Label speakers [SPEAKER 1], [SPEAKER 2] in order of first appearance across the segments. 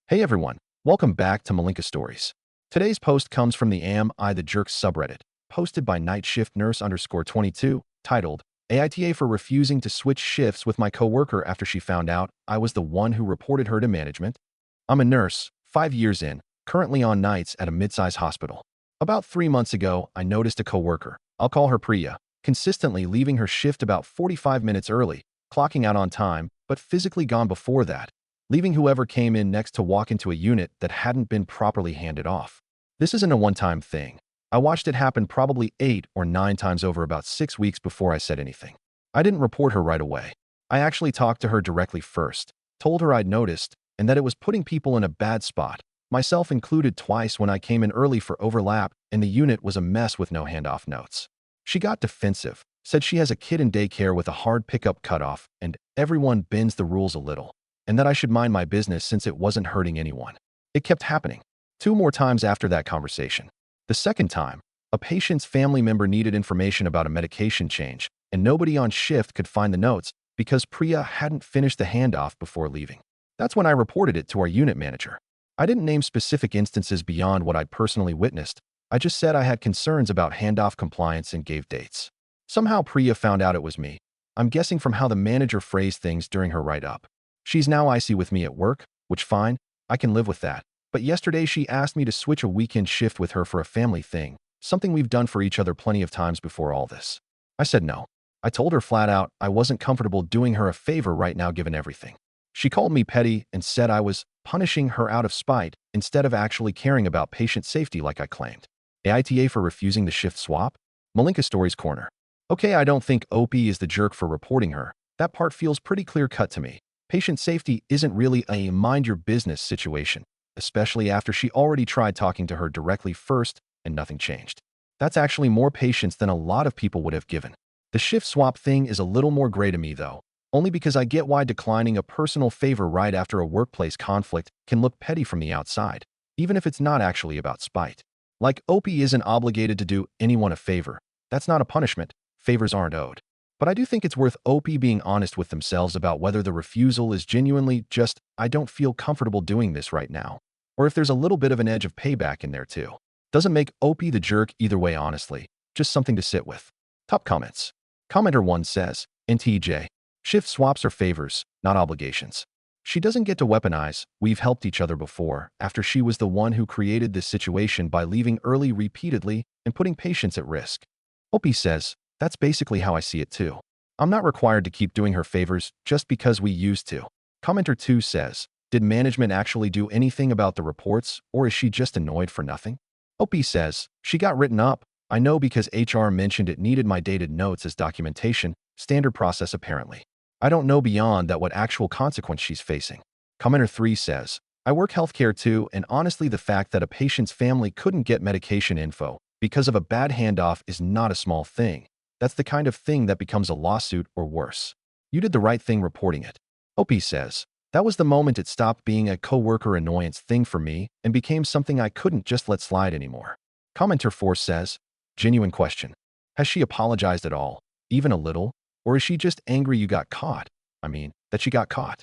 [SPEAKER 1] Hey everyone, welcome back to Malinka Stories. Today's post comes from the Am I the Jerk subreddit, posted by Night Shift Nurse _22, titled, AITA for refusing to switch shifts with my coworker after she found out I was the one who reported her to management. I'm a nurse, 5 years in, currently on nights at a mid-size hospital. About 3 months ago, I noticed a coworker, I'll call her Priya, consistently leaving her shift about 45 minutes early, clocking out on time, but physically gone before that, leaving whoever came in next to walk into a unit that hadn't been properly handed off. This isn't a one-time thing. I watched it happen probably 8 or 9 times over about 6 weeks before I said anything. I didn't report her right away. I actually talked to her directly first, told her I'd noticed, and that it was putting people in a bad spot, myself included twice when I came in early for overlap and the unit was a mess with no handoff notes. She got defensive, said she has a kid in daycare with a hard pickup cutoff and everyone bends the rules a little, and that I should mind my business since it wasn't hurting anyone. It kept happening. 2 more times after that conversation. The second time, a patient's family member needed information about a medication change, and nobody on shift could find the notes because Priya hadn't finished the handoff before leaving. That's when I reported it to our unit manager. I didn't name specific instances beyond what I'd personally witnessed. I just said I had concerns about handoff compliance and gave dates. Somehow Priya found out it was me. I'm guessing from how the manager phrased things during her write-up. She's now icy with me at work, which fine, I can live with that. But yesterday she asked me to switch a weekend shift with her for a family thing, something we've done for each other plenty of times before all this. I said no. I told her flat out I wasn't comfortable doing her a favor right now given everything. She called me petty and said I was punishing her out of spite instead of actually caring about patient safety like I claimed. AITA for refusing the shift swap? Malinka Stories Corner. Okay, I don't think OP is the jerk for reporting her. That part feels pretty clear-cut to me. Patient safety isn't really a mind-your-business situation, especially after she already tried talking to her directly first and nothing changed. That's actually more patience than a lot of people would have given. The shift swap thing is a little more gray to me though, only because I get why declining a personal favor right after a workplace conflict can look petty from the outside, even if it's not actually about spite. Like OP isn't obligated to do anyone a favor. That's not a punishment. Favors aren't owed. But I do think it's worth OP being honest with themselves about whether the refusal is genuinely just, I don't feel comfortable doing this right now, or if there's a little bit of an edge of payback in there too. Doesn't make OP the jerk either way honestly, just something to sit with. Top comments. Commenter 1 says, NTJ. Shift swaps are favors, not obligations. She doesn't get to weaponize, we've helped each other before, after she was the one who created this situation by leaving early repeatedly and putting patients at risk. OP says, that's basically how I see it too. I'm not required to keep doing her favors just because we used to. Commenter 2 says, did management actually do anything about the reports, or is she just annoyed for nothing? OP says, she got written up. I know because HR mentioned it needed my dated notes as documentation, standard process apparently. I don't know beyond that what actual consequence she's facing. Commenter 3 says, I work healthcare too, and honestly the fact that a patient's family couldn't get medication info because of a bad handoff is not a small thing. That's the kind of thing that becomes a lawsuit or worse. You did the right thing reporting it. OP says, that was the moment it stopped being a coworker annoyance thing for me and became something I couldn't just let slide anymore. Commenter 4 says, genuine question. Has she apologized at all? Even a little? Or is she just angry you got caught? That she got caught.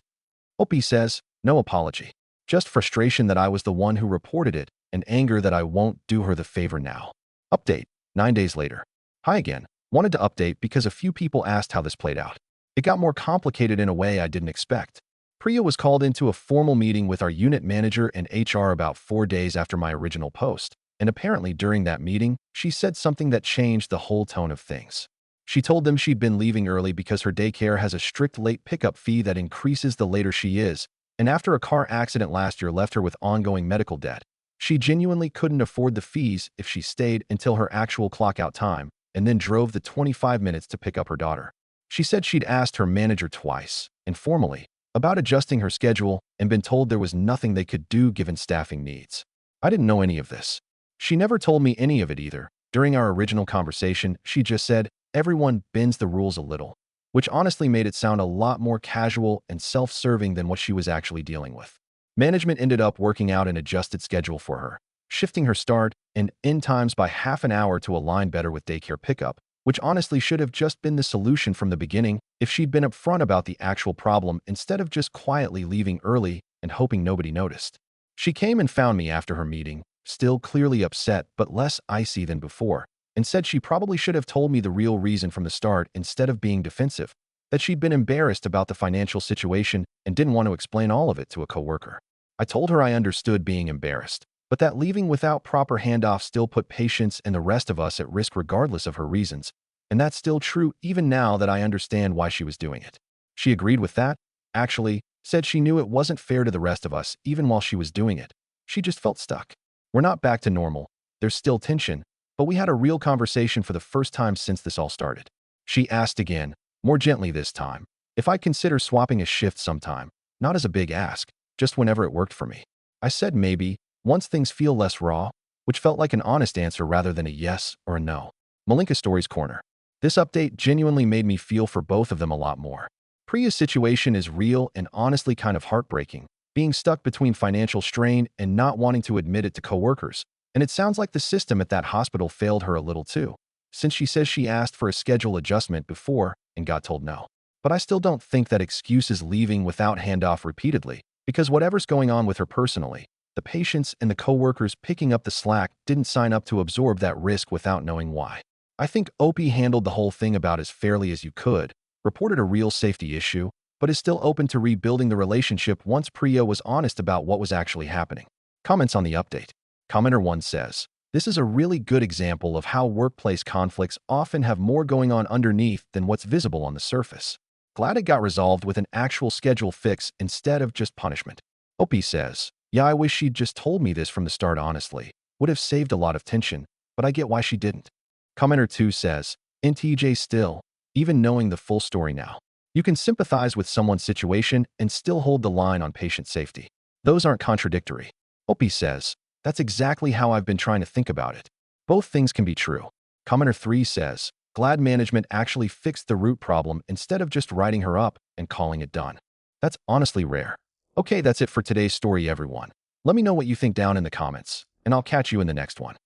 [SPEAKER 1] OP says, no apology. Just frustration that I was the one who reported it and anger that I won't do her the favor now. Update. 9 days later. Hi again. Wanted to update because a few people asked how this played out. It got more complicated in a way I didn't expect. Priya was called into a formal meeting with our unit manager and HR about 4 days after my original post, and apparently during that meeting, she said something that changed the whole tone of things. She told them she'd been leaving early because her daycare has a strict late pickup fee that increases the later she is, and after a car accident last year left her with ongoing medical debt. She genuinely couldn't afford the fees if she stayed until her actual clock-out time, and then drove the 25 minutes to pick up her daughter. She said she'd asked her manager twice, informally, about adjusting her schedule and been told there was nothing they could do given staffing needs. I didn't know any of this. She never told me any of it either. During our original conversation, she just said, everyone bends the rules a little, which honestly made it sound a lot more casual and self-serving than what she was actually dealing with. Management ended up working out an adjusted schedule for her, shifting her start and end times by half an hour to align better with daycare pickup, which honestly should have just been the solution from the beginning if she'd been upfront about the actual problem instead of just quietly leaving early and hoping nobody noticed. She came and found me after her meeting, still clearly upset but less icy than before, and said she probably should have told me the real reason from the start instead of being defensive, that she'd been embarrassed about the financial situation and didn't want to explain all of it to a coworker. I told her I understood being embarrassed, but that leaving without proper handoff still put patients and the rest of us at risk regardless of her reasons, and that's still true even now that I understand why she was doing it. She agreed with that, actually, said she knew it wasn't fair to the rest of us even while she was doing it. She just felt stuck. We're not back to normal, there's still tension, but we had a real conversation for the first time since this all started. She asked again, more gently this time, if I'd consider swapping a shift sometime, not as a big ask, just whenever it worked for me. I said maybe, once things feel less raw, which felt like an honest answer rather than a yes or a no. Malinka Stories Corner. This update genuinely made me feel for both of them a lot more. Priya's situation is real and honestly kind of heartbreaking, being stuck between financial strain and not wanting to admit it to coworkers. And it sounds like the system at that hospital failed her a little too, since she says she asked for a schedule adjustment before and got told no. But I still don't think that excuse is leaving without handoff repeatedly, because whatever's going on with her personally, the patients and the coworkers picking up the slack didn't sign up to absorb that risk without knowing why. I think OP handled the whole thing about as fairly as you could, reported a real safety issue, but is still open to rebuilding the relationship once Priya was honest about what was actually happening. Comments on the update. Commenter 1 says, this is a really good example of how workplace conflicts often have more going on underneath than what's visible on the surface. Glad it got resolved with an actual schedule fix instead of just punishment. OP says, yeah, I wish she'd just told me this from the start honestly. Would have saved a lot of tension, but I get why she didn't. Commenter 2 says, NTJ still, even knowing the full story now. You can sympathize with someone's situation and still hold the line on patient safety. Those aren't contradictory. OP says, that's exactly how I've been trying to think about it. Both things can be true. Commenter 3 says, glad management actually fixed the root problem instead of just writing her up and calling it done. That's honestly rare. Okay, that's it for today's story, everyone. Let me know what you think down in the comments, and I'll catch you in the next one.